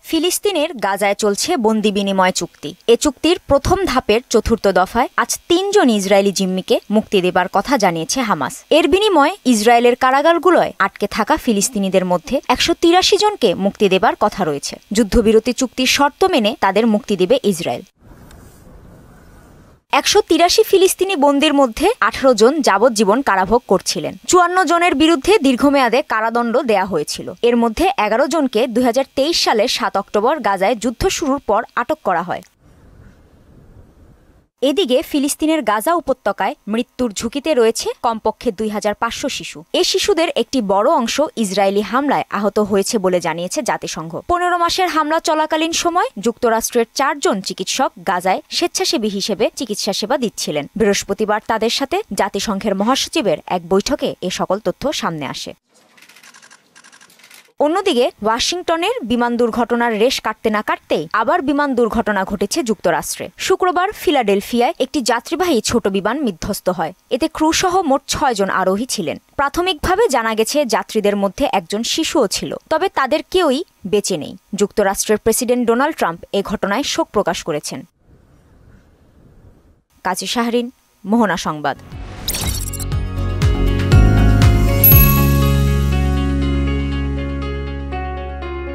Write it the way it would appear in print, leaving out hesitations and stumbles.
ফিলিস্তিনের গাজায় চলছে বন্দি বিনিময় চুক্তি। এ চুক্তির প্রথম ধাপের চতুর্থ দফায় আজ ৩ জন ইসরায়েলি জিম্মিকে মুক্তি দেবার কথা জানিয়েছে হামাস। এর বিনিময়ে ইসরায়েলের কারাগারগুলোয় আটকে থাকা ফিলিস্তিনিদের মধ্যে ১৮৩ জনকে মুক্তি দেবার কথা রয়েছে। যুদ্ধবিরতি চুক্তির শর্ত মেনে তাদের মুক্তি দেবে ইসরায়েল। ১৮৩ ফিলিস্তিনি বন্দির মধ্যে ১৮ জন যাবজ্জীবন কারাভোগ করছিলেন। ৫৪ জনের বিরুদ্ধে দীর্ঘমেয়াদে কারাদণ্ড দেয়া হয়েছিল। এর মধ্যে ১১ জনকে ২০২৩ সালের ৭ অক্টোবর গাজায় যুদ্ধ শুরুর পর আটক করা হয়। এদিকে ফিলিস্তিনের গাজা উপত্যকায় মৃত্যুর ঝুঁকিতে রয়েছে কমপক্ষে ২৫০০ শিশু। এই শিশুদের একটি বড় অংশ ইসরায়েলি হামলায় আহত হয়েছে বলে জানিয়েছে জাতিসংঘ। ১৫ মাসের হামলা চলাকালীন সময় যুক্তরাষ্ট্রের ৪ জন চিকিৎসক গাজায় স্বেচ্ছাসেবী হিসেবে চিকিৎসা সেবা দিচ্ছিলেন। বৃহস্পতিবার তাদের সাথে জাতিসংঘের মহাসচিবের এক বৈঠকে এ সকল তথ্য সামনে আসে। অন্যদিকে ওয়াশিংটনের বিমান দুর্ঘটনার রেশ কাটতে না কাটতেই আবার বিমান দুর্ঘটনা ঘটেছে যুক্তরাষ্ট্রে। শুক্রবার ফিলাডেলফিয়ায় একটি যাত্রীবাহী ছোট বিমান বিধ্বস্ত হয়। এতে ক্রুসহ মোট ৬ জন আরোহী ছিলেন। প্রাথমিকভাবে জানা গেছে যাত্রীদের মধ্যে একজন শিশুও ছিল, তবে তাদের কেউই বেঁচে নেই। যুক্তরাষ্ট্রের প্রেসিডেন্ট ডোনাল্ড ট্রাম্প এ ঘটনায় শোক প্রকাশ করেছেন। কাজী শাহরিন, মোহনা সংবাদ।